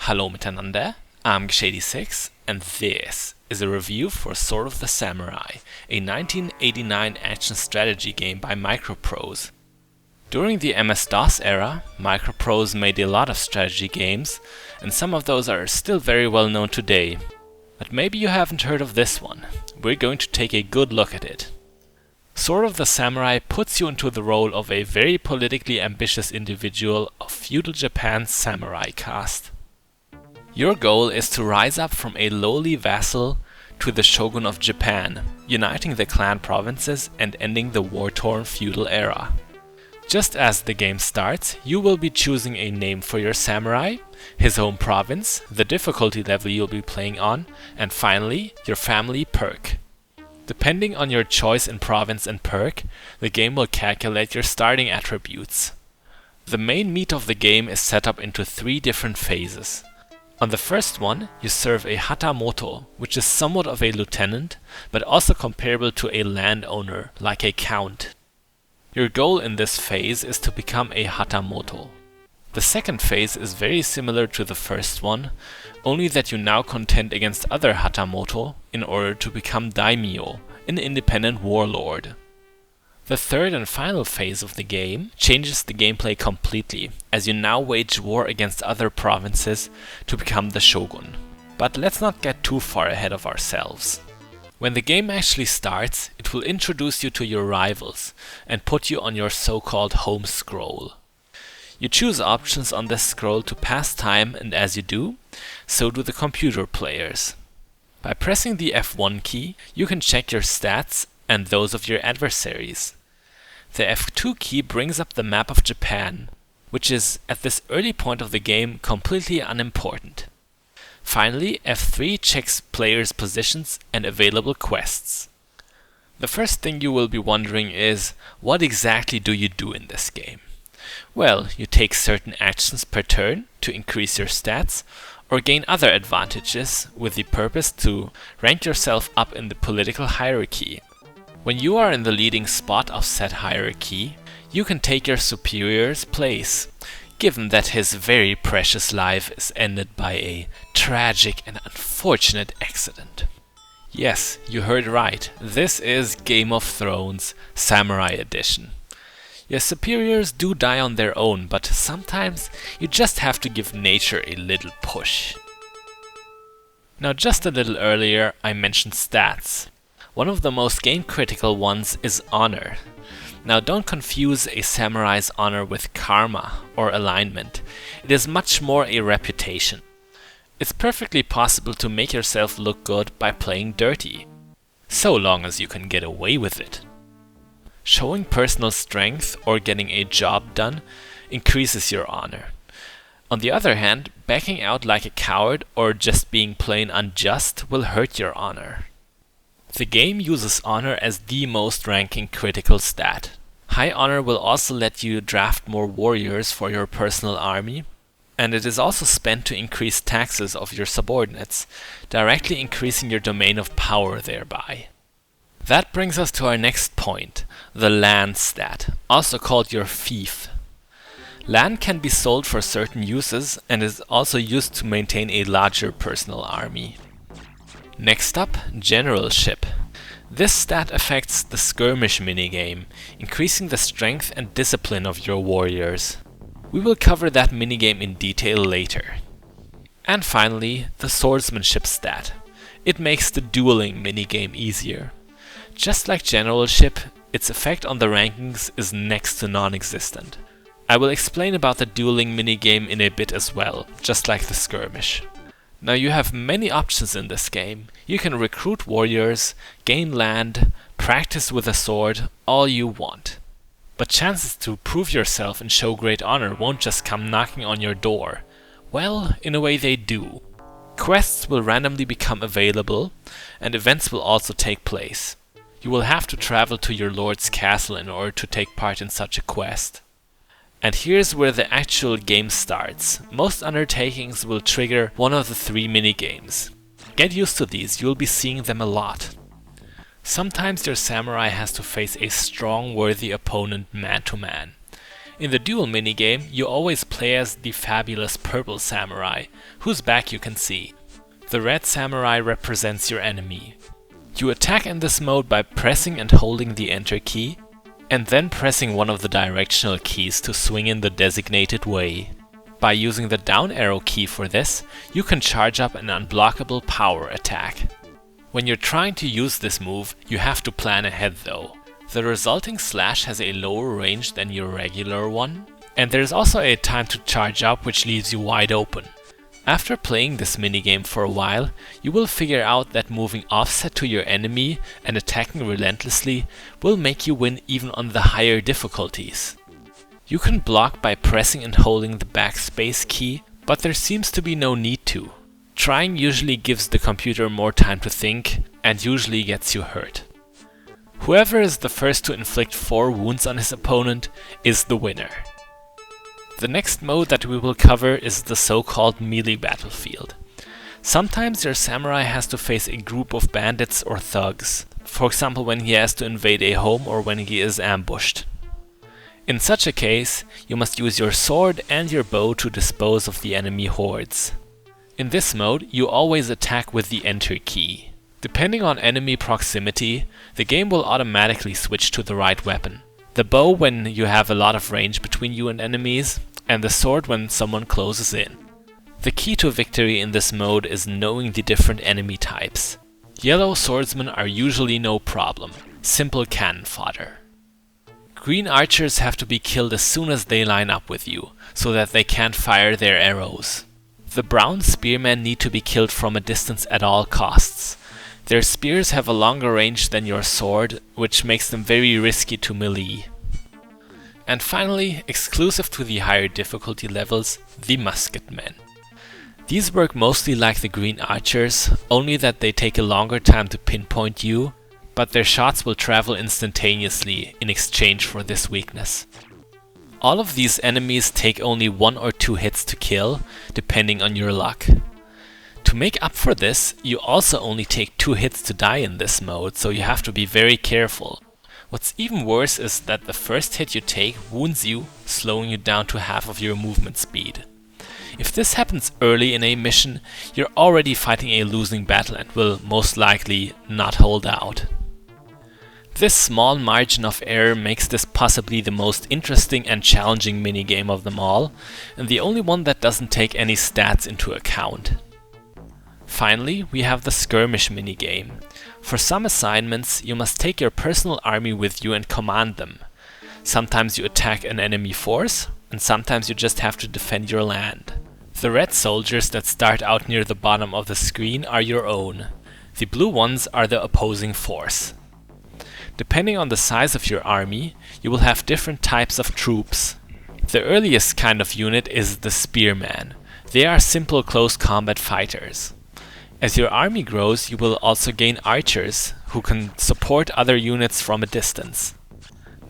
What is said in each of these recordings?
Hallo miteinander, I'm Shady6 and this is a review for Sword of the Samurai, a 1989 action strategy game by Microprose. During the MS-DOS era, Microprose made a lot of strategy games, and some of those are still very well known today. But maybe you haven't heard of this one. We're going to take a good look at it. Sword of the Samurai puts you into the role of a very politically ambitious individual of feudal Japan's samurai caste. Your goal is to rise up from a lowly vassal to the shogun of Japan, uniting the clan provinces and ending the war-torn feudal era. Just as the game starts, you will be choosing a name for your samurai, his home province, the difficulty level you'll be playing on, and finally, your family perk. Depending on your choice in province and perk, the game will calculate your starting attributes. The main meat of the game is set up into 3 different phases. On the first one, you serve a hatamoto, which is somewhat of a lieutenant, but also comparable to a landowner, like a count. Your goal in this phase is to become a hatamoto. The second phase is very similar to the first one, only that you now contend against other hatamoto in order to become daimyo, an independent warlord. The third and final phase of the game changes the gameplay completely, as you now wage war against other provinces to become the shogun. But let's not get too far ahead of ourselves. When the game actually starts, it will introduce you to your rivals and put you on your so-called home scroll. You choose options on this scroll to pass time, and as you do, so do the computer players. By pressing the F1 key, you can check your stats and those of your adversaries. The F2 key brings up the map of Japan, which is, at this early point of the game, completely unimportant. Finally, F3 checks players' positions and available quests. The first thing you will be wondering is, what exactly do you do in this game? Well, you take certain actions per turn to increase your stats, or gain other advantages with the purpose to rank yourself up in the political hierarchy. When you are in the leading spot of said hierarchy, you can take your superior's place, given that his very precious life is ended by a tragic and unfortunate accident. Yes, you heard right, this is Game of Thrones Samurai Edition. Your superiors do die on their own, but sometimes you just have to give nature a little push. Now, just a little earlier I mentioned stats. One of the most game-critical ones is honor. Now, don't confuse a samurai's honor with karma or alignment. It is much more a reputation. It's perfectly possible to make yourself look good by playing dirty, so long as you can get away with it. Showing personal strength or getting a job done increases your honor. On the other hand, backing out like a coward or just being plain unjust will hurt your honor. The game uses honor as the most ranking critical stat. High honor will also let you draft more warriors for your personal army, and it is also spent to increase taxes of your subordinates, directly increasing your domain of power thereby. That brings us to our next point, the land stat, also called your fief. Land can be sold for certain uses and is also used to maintain a larger personal army. Next up, generalship. This stat affects the Skirmish Minigame, increasing the strength and discipline of your warriors. We will cover that minigame in detail later. And finally, the Swordsmanship stat. It makes the dueling minigame easier. Just like generalship, its effect on the rankings is next to non-existent. I will explain about the dueling minigame in a bit as well, just like the skirmish. Now, you have many options in this game. You can recruit warriors, gain land, practice with a sword, all you want. But chances to prove yourself and show great honor won't just come knocking on your door. Well, in a way they do. Quests will randomly become available, and events will also take place. You will have to travel to your lord's castle in order to take part in such a quest. And here's where the actual game starts. Most undertakings will trigger one of the 3 minigames. Get used to these, you'll be seeing them a lot. Sometimes your samurai has to face a strong, worthy opponent man to man. In the Duel minigame, you always play as the fabulous purple samurai, whose back you can see. The red samurai represents your enemy. You attack in this mode by pressing and holding the Enter key, and then pressing one of the directional keys to swing in the designated way. By using the down arrow key for this, you can charge up an unblockable power attack. When you're trying to use this move, you have to plan ahead though. The resulting slash has a lower range than your regular one, and there's also a time to charge up which leaves you wide open. After playing this minigame for a while, you will figure out that moving offset to your enemy and attacking relentlessly will make you win even on the higher difficulties. You can block by pressing and holding the backspace key, but there seems to be no need to. Trying usually gives the computer more time to think and usually gets you hurt. Whoever is the first to inflict 4 wounds on his opponent is the winner. The next mode that we will cover is the so-called melee battlefield. Sometimes your samurai has to face a group of bandits or thugs, for example when he has to invade a home or when he is ambushed. In such a case, you must use your sword and your bow to dispose of the enemy hordes. In this mode, you always attack with the Enter key. Depending on enemy proximity, the game will automatically switch to the right weapon. The bow when you have a lot of range between you and enemies, and the sword when someone closes in. The key to victory in this mode is knowing the different enemy types. Yellow swordsmen are usually no problem, simple cannon fodder. Green archers have to be killed as soon as they line up with you, so that they can't fire their arrows. The brown spearmen need to be killed from a distance at all costs. Their spears have a longer range than your sword, which makes them very risky to melee. And finally, exclusive to the higher difficulty levels, the musketmen. These work mostly like the green archers, only that they take a longer time to pinpoint you, but their shots will travel instantaneously in exchange for this weakness. All of these enemies take only 1 or 2 hits to kill, depending on your luck. To make up for this, you also only take 2 hits to die in this mode, so you have to be very careful. What's even worse is that the first hit you take wounds you, slowing you down to half of your movement speed. If this happens early in a mission, you're already fighting a losing battle and will most likely not hold out. This small margin of error makes this possibly the most interesting and challenging minigame of them all, and the only one that doesn't take any stats into account. Finally, we have the Skirmish Minigame. For some assignments, you must take your personal army with you and command them. Sometimes you attack an enemy force, and sometimes you just have to defend your land. The red soldiers that start out near the bottom of the screen are your own. The blue ones are the opposing force. Depending on the size of your army, you will have different types of troops. The earliest kind of unit is the spearmen. They are simple close combat fighters. As your army grows, you will also gain archers, who can support other units from a distance.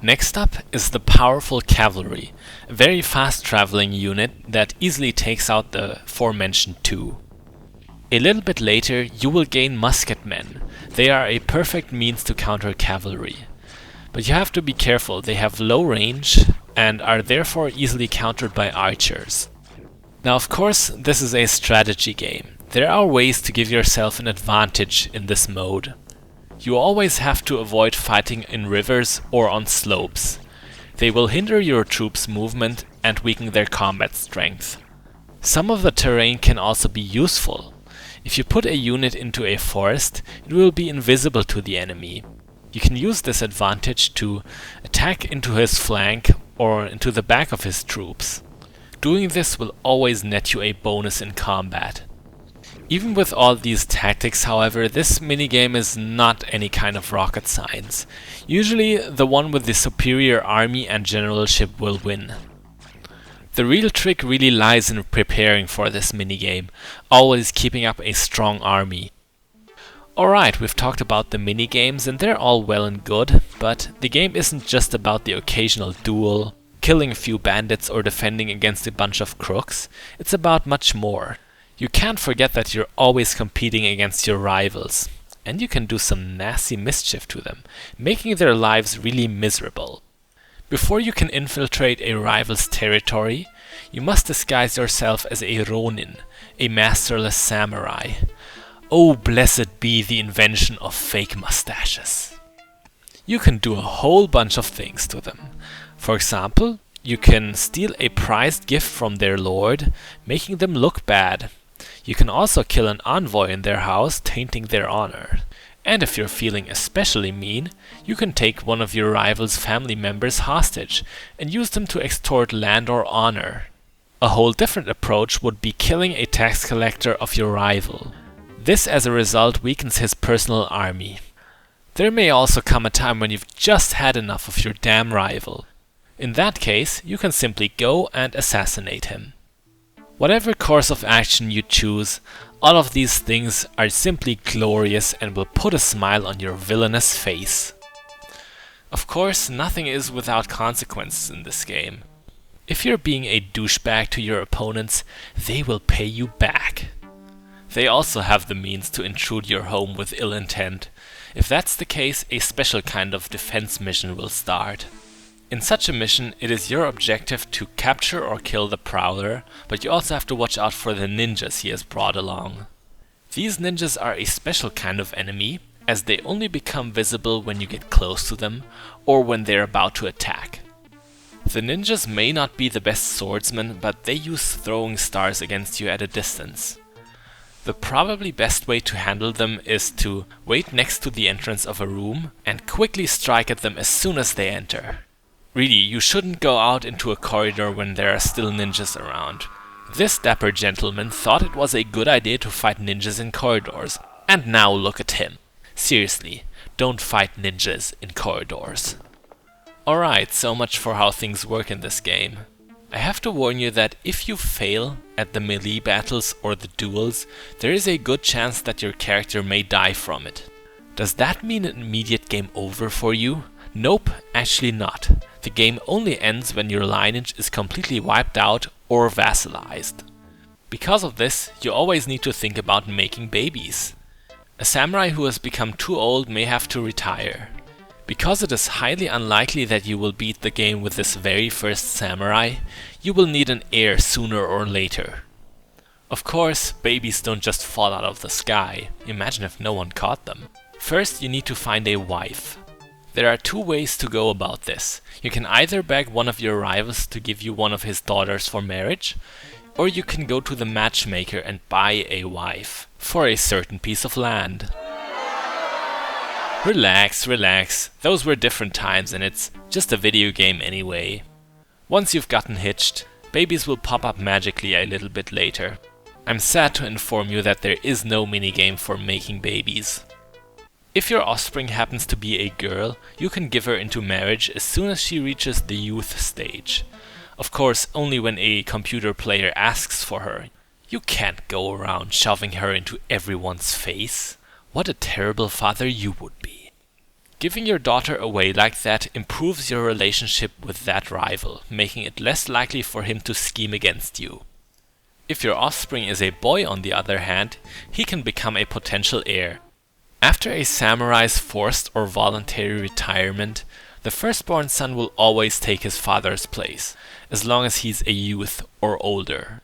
Next up is the powerful cavalry, a very fast traveling unit that easily takes out the aforementioned 2. A little bit later, you will gain musketmen. They are a perfect means to counter cavalry. But you have to be careful, they have low range and are therefore easily countered by archers. Now of course, this is a strategy game. There are ways to give yourself an advantage in this mode. You always have to avoid fighting in rivers or on slopes. They will hinder your troops' movement and weaken their combat strength. Some of the terrain can also be useful. If you put a unit into a forest, it will be invisible to the enemy. You can use this advantage to attack into his flank or into the back of his troops. Doing this will always net you a bonus in combat. Even with all these tactics, however, this minigame is not any kind of rocket science. Usually, the one with the superior army and generalship will win. The real trick really lies in preparing for this minigame, always keeping up a strong army. Alright, we've talked about the minigames and they're all well and good, but the game isn't just about the occasional duel, killing a few bandits or defending against a bunch of crooks. It's about much more. You can't forget that you're always competing against your rivals, and you can do some nasty mischief to them, making their lives really miserable. Before you can infiltrate a rival's territory, you must disguise yourself as a Ronin, a masterless samurai. Oh, blessed be the invention of fake mustaches. You can do a whole bunch of things to them. For example, you can steal a prized gift from their lord, making them look bad. You can also kill an envoy in their house, tainting their honor. And if you're feeling especially mean, you can take one of your rival's family members hostage and use them to extort land or honor. A whole different approach would be killing a tax collector of your rival. This as a result weakens his personal army. There may also come a time when you've just had enough of your damn rival. In that case, you can simply go and assassinate him. Whatever course of action you choose, all of these things are simply glorious and will put a smile on your villainous face. Of course, nothing is without consequences in this game. If you're being a douchebag to your opponents, they will pay you back. They also have the means to intrude your home with ill intent. If that's the case, a special kind of defense mission will start. In such a mission, it is your objective to capture or kill the Prowler, but you also have to watch out for the ninjas he has brought along. These ninjas are a special kind of enemy, as they only become visible when you get close to them, or when they're about to attack. The ninjas may not be the best swordsmen, but they use throwing stars against you at a distance. The probably best way to handle them is to wait next to the entrance of a room and quickly strike at them as soon as they enter. Really, you shouldn't go out into a corridor when there are still ninjas around. This dapper gentleman thought it was a good idea to fight ninjas in corridors, and now look at him. Seriously, don't fight ninjas in corridors. Alright, so much for how things work in this game. I have to warn you that if you fail at the melee battles or the duels, there is a good chance that your character may die from it. Does that mean an immediate game over for you? Nope, actually not. The game only ends when your lineage is completely wiped out or vassalized. Because of this, you always need to think about making babies. A samurai who has become too old may have to retire. Because it is highly unlikely that you will beat the game with this very first samurai, you will need an heir sooner or later. Of course, babies don't just fall out of the sky. Imagine if no one caught them. First, you need to find a wife. There are two ways to go about this. You can either beg one of your rivals to give you one of his daughters for marriage, or you can go to the matchmaker and buy a wife for a certain piece of land. Relax, relax. Those were different times and it's just a video game anyway. Once you've gotten hitched, babies will pop up magically a little bit later. I'm sad to inform you that there is no minigame for making babies. If your offspring happens to be a girl, you can give her into marriage as soon as she reaches the youth stage. Of course, only when a computer player asks for her. You can't go around shoving her into everyone's face. What a terrible father you would be. Giving your daughter away like that improves your relationship with that rival, making it less likely for him to scheme against you. If your offspring is a boy, on the other hand, he can become a potential heir. After a samurai's forced or voluntary retirement, the firstborn son will always take his father's place, as long as he's a youth or older.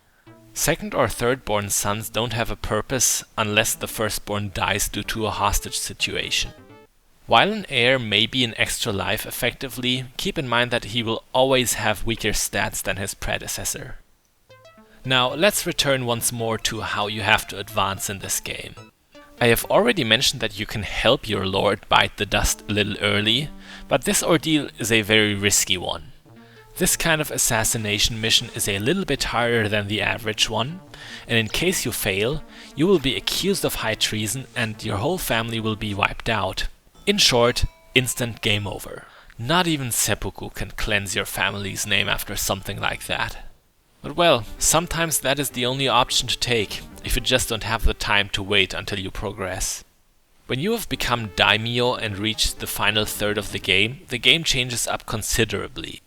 Second or thirdborn sons don't have a purpose unless the firstborn dies due to a hostage situation. While an heir may be an extra life effectively, keep in mind that he will always have weaker stats than his predecessor. Now let's return once more to how you have to advance in this game. I have already mentioned that you can help your lord bite the dust a little early, but this ordeal is a very risky one. This kind of assassination mission is a little bit harder than the average one, and in case you fail, you will be accused of high treason and your whole family will be wiped out. In short, instant game over. Not even seppuku can cleanse your family's name after something like that. But well, sometimes that is the only option to take, if you just don't have the time to wait until you progress. When you have become daimyo and reached the final third of the game changes up considerably.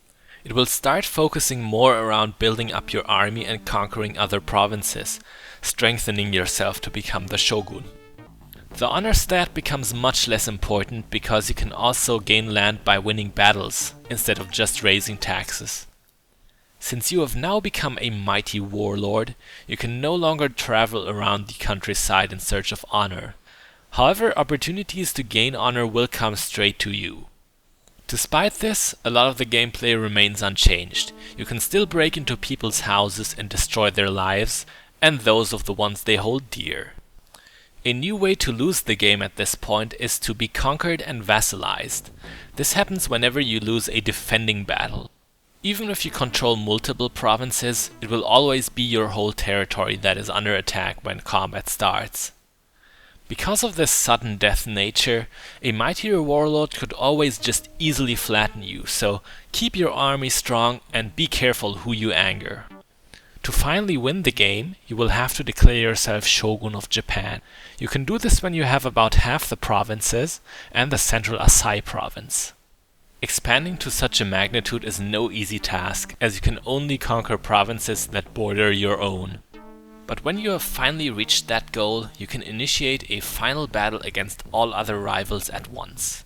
It will start focusing more around building up your army and conquering other provinces, strengthening yourself to become the shogun. The honor stat becomes much less important because you can also gain land by winning battles, instead of just raising taxes. Since you have now become a mighty warlord, you can no longer travel around the countryside in search of honor. However, opportunities to gain honor will come straight to you. Despite this, a lot of the gameplay remains unchanged. You can still break into people's houses and destroy their lives, and those of the ones they hold dear. A new way to lose the game at this point is to be conquered and vassalized. This happens whenever you lose a defending battle. Even if you control multiple provinces, it will always be your whole territory that is under attack when combat starts. Because of this sudden death nature, a mightier warlord could always just easily flatten you, so keep your army strong and be careful who you anger. To finally win the game, you will have to declare yourself Shogun of Japan. You can do this when you have about half the provinces and the central Asai province. Expanding to such a magnitude is no easy task, as you can only conquer provinces that border your own. But when you have finally reached that goal, you can initiate a final battle against all other rivals at once.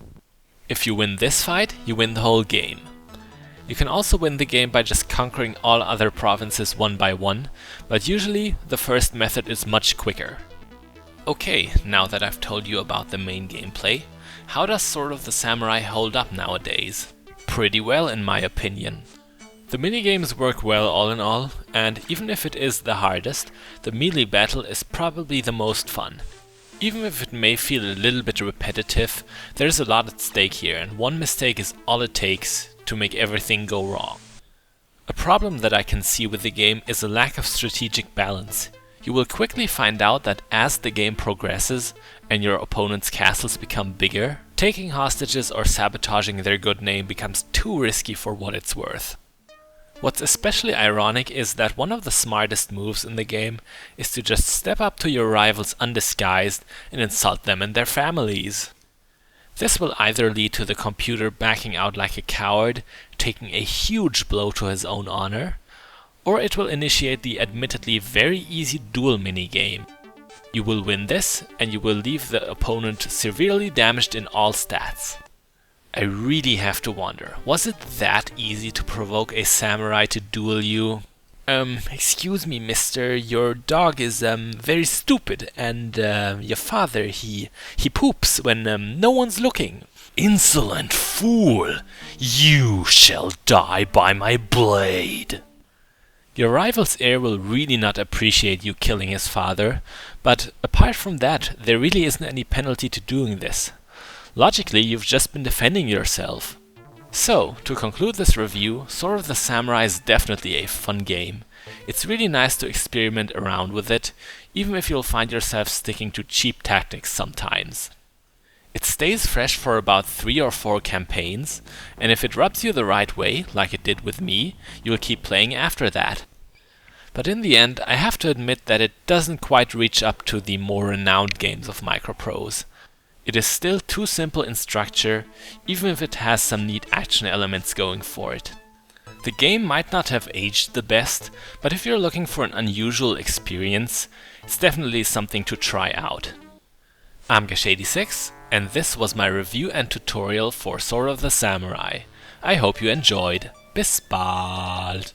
If you win this fight, you win the whole game. You can also win the game by just conquering all other provinces one by one, but usually the first method is much quicker. Okay, now that I've told you about the main gameplay, how does Sword of the Samurai hold up nowadays? Pretty well in my opinion. The minigames work well all in all, and even if it is the hardest, the melee battle is probably the most fun. Even if it may feel a little bit repetitive, there's a lot at stake here, and one mistake is all it takes to make everything go wrong. A problem that I can see with the game is a lack of strategic balance. You will quickly find out that as the game progresses and your opponent's castles become bigger, taking hostages or sabotaging their good name becomes too risky for what it's worth. What's especially ironic is that one of the smartest moves in the game is to just step up to your rivals undisguised and insult them and their families. This will either lead to the computer backing out like a coward, taking a huge blow to his own honor, or it will initiate the admittedly very easy Duel Minigame. You will win this, and you will leave the opponent severely damaged in all stats. I really have to wonder, was it that easy to provoke a samurai to duel you? Excuse me, mister, your dog is very stupid, and your father, he poops when no one's looking. Insolent fool! You shall die by my blade! Your rival's heir will really not appreciate you killing his father, but apart from that, there really isn't any penalty to doing this. Logically, you've just been defending yourself. So, to conclude this review, Sword of the Samurai is definitely a fun game. It's really nice to experiment around with it, even if you'll find yourself sticking to cheap tactics sometimes. It stays fresh for about 3 or 4 campaigns, and if it rubs you the right way, like it did with me, you'll keep playing after that. But in the end, I have to admit that it doesn't quite reach up to the more renowned games of Microprose. It is still too simple in structure, even if it has some neat action elements going for it. The game might not have aged the best, but if you're looking for an unusual experience, it's definitely something to try out. I'm Gashady6, and this was my review and tutorial for Sword of the Samurai. I hope you enjoyed. Bis bald!